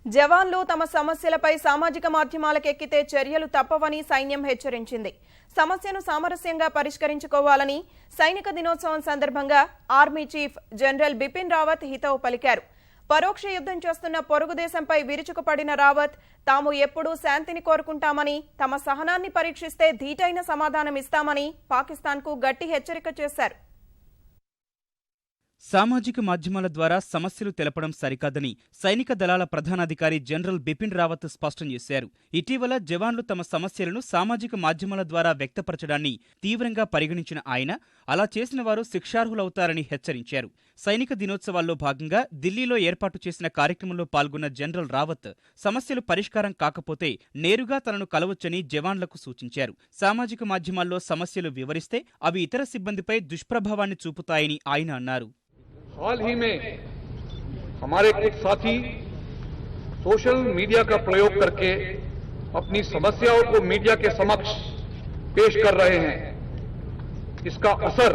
జవాన్లు తమ సమస్యలపై సామాజిక మాధ్యమాలకు ఎక్కితే చర్యలు తప్పవని సైన్యం హెచ్చరించింది. సమస్యను సామరస్యంగా పరిష్కరించుకోవాలని సైనిక దినోత్సవం సందర్భంగా army chief general Bipin Rawat హితవు పలికారు. పరోక్ష యుద్ధం చేస్తున్న పొరుగు దేశంపై విరుచుకుపడిన రావత్ తాము ఎప్పుడూ శాంతిని కోరుకుంటామని, తమ సహనాన్ని పరీక్షిస్తే ధీటైన సమాధానం ఇస్తామని పాకిస్తాన్కు గట్టి హెచ్చరిక చేశారు. సామాజిక మాధ్యమాల ద్వారా సమస్యలు తెలపడం సరికాదని సైనిక దళాల ప్రధానాధికారి జనరల్ బిపిన్ రావత్ స్పష్టం చేశారు. ఇటీవల జవాన్లు తమ సమస్యలను సామాజిక మాధ్యమాల ద్వారా వ్యక్తపరచడాన్ని తీవ్రంగా పరిగణించిన ఆయన అలా చేసిన వారు శిక్షార్హులవుతారని హెచ్చరించారు. సైనిక దినోత్సవాల్లో భాగంగా ఢిల్లీలో ఏర్పాటు చేసిన కార్యక్రమంలో పాల్గొన్న జనరల్ రావత్ సమస్యలు పరిష్కారం కాకపోతే నేరుగా తనను కలవొచ్చని జవాన్లకు సూచించారు. సామాజిక మాధ్యమాల్లో సమస్యలు వివరిస్తే అవి ఇతర సిబ్బందిపై దుష్ప్రభావాన్ని చూపుతాయని ఆయన అన్నారు. हाल ही में हमारे कुछ साथी सोशल मीडिया का प्रयोग करके अपनी समस्याओं को मीडिया के समक्ष पेश कर रहे हैं. इसका असर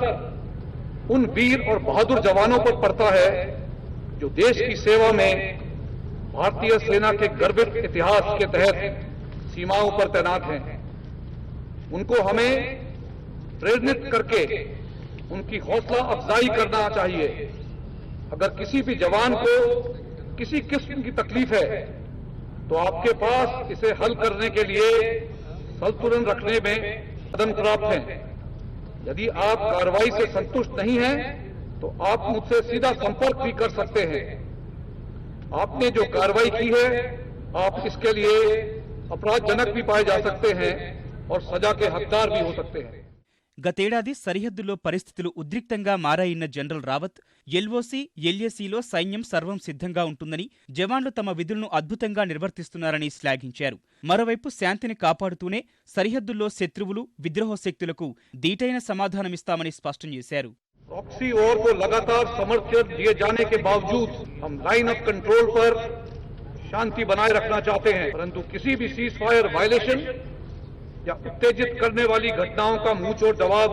उन वीर और बहादुर जवानों पर पड़ता है जो देश की सेवा में भारतीय सेना के गर्वित इतिहास के तहत सीमाओं पर तैनात हैं. उनको हमें प्रेरित करके उनकी हौसला अफजाई करना चाहिए. अगर किसी भी जवान को किसी किस्म की तकलीफ है तो आपके पास इसे हल करने के लिए संतुलन रखने में कदम प्राप्त हैं. यदि आप कार्रवाई से संतुष्ट नहीं हैं तो आप मुझसे सीधा संपर्क भी कर सकते हैं. आपने जो कार्रवाई की है आप इसके लिए अपराधजनक भी पाए जा सकते हैं और सजा के हकदार भी हो सकते हैं. గతేడాది సరిహద్దుల్లో పరిస్థితులు ఉద్రిక్తంగా మారాయన్న జనరల్ రావత్ ఎల్ఓసి, ఎల్ఏసీలో సైన్యం సర్వం సిద్ధంగా ఉంటుందని, జవాన్లు తమ విధులను అద్భుతంగా నిర్వర్తిస్తున్నారని శ్లాఘించారు. మరోవైపు శాంతిని కాపాడుతూనే సరిహద్దుల్లో శత్రువులు, విద్రోహ శక్తులకు ధీటైన సమాధానమిస్తామని స్పష్టం చేశారు. प्रॉक्सी वॉर को लगातार समर्थन दिए जाने के बावजूद हम लाइन ऑफ कंट्रोल पर शांति बनाए रखना चाहते हैं, परंतु किसी भी सीज फायर वायलेशन या उत्तेजित करने वाली घटनाओं का मुंहतोड़ जवाब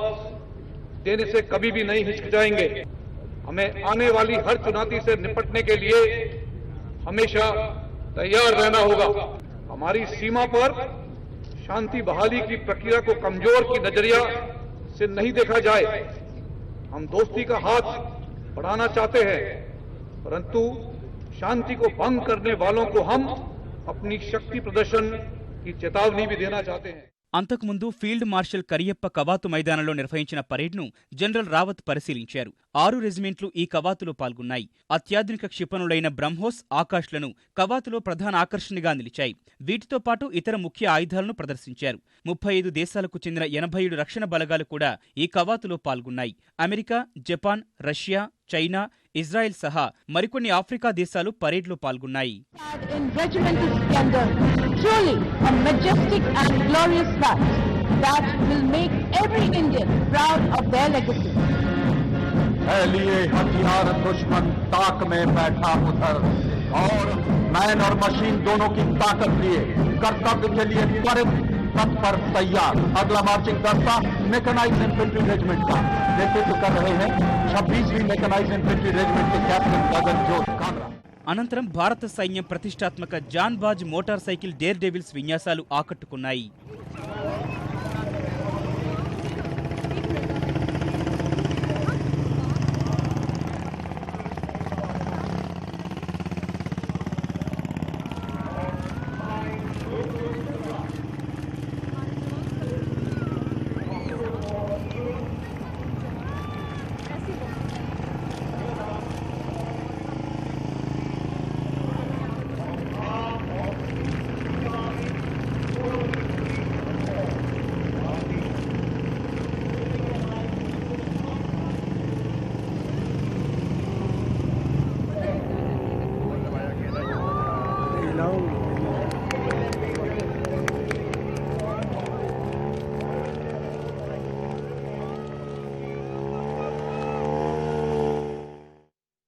देने से कभी भी नहीं हिचकिचाएंगे. हमें आने वाली हर चुनौती से निपटने के लिए हमेशा तैयार रहना होगा. हमारी सीमा पर शांति बहाली की प्रक्रिया को कमजोर की नजरिया से नहीं देखा जाए. हम दोस्ती का हाथ बढ़ाना चाहते हैं, परंतु शांति को भंग करने वालों को हम अपनी शक्ति प्रदर्शन की चेतावनी भी देना चाहते हैं. అంతకుముందు ఫీల్డ్ మార్షల్ కరియప్ప కవాతు మైదానంలో నిర్వహించిన పరేడ్ను జనరల్ రావత్ పరిశీలించారు. 6 రెజిమెంట్లు ఈ కవాతులో పాల్గొన్నాయి. అత్యాధునిక క్షిపణులైన బ్రహ్మోస్, ఆకాష్లను కవాతులో ప్రధాన ఆకర్షణగా నిలిచాయి. వీటితో పాటు ఇతర ముఖ్య ఆయుధాలను ప్రదర్శించారు. 35 దేశాలకు చెందిన 87 రక్షణ బలగాలు కూడా ఈ కవాతులో పాల్గొన్నాయి. America, Japan, Russia, China, Israel సహా మరికొన్ని ఆఫ్రికా దేశాలు పరేడ్లో పాల్గొన్నాయి. लिए हथियार दुश्मन ताक में बैठा उधर और मैन और मशीन दोनों की ताकत लिए कर्तव्य के लिए त्वरित तत्पर तैयार. अगला मार्चिंग दस्ता मैकेनाइज्ड इन्फेंट्री रेजिमेंट का नेतृत्व कर रहे हैं 26वीं मैकेनाइज्ड इन्फेंट्री रेजिमेंट के कैप्टन गगनजोत कामरा. అనంతరం భారత సైన్యం ప్రతిష్టాత్మక Jaan Baaz motor cycle dare devils విన్యాసాలు ఆకట్టుకున్నాయి.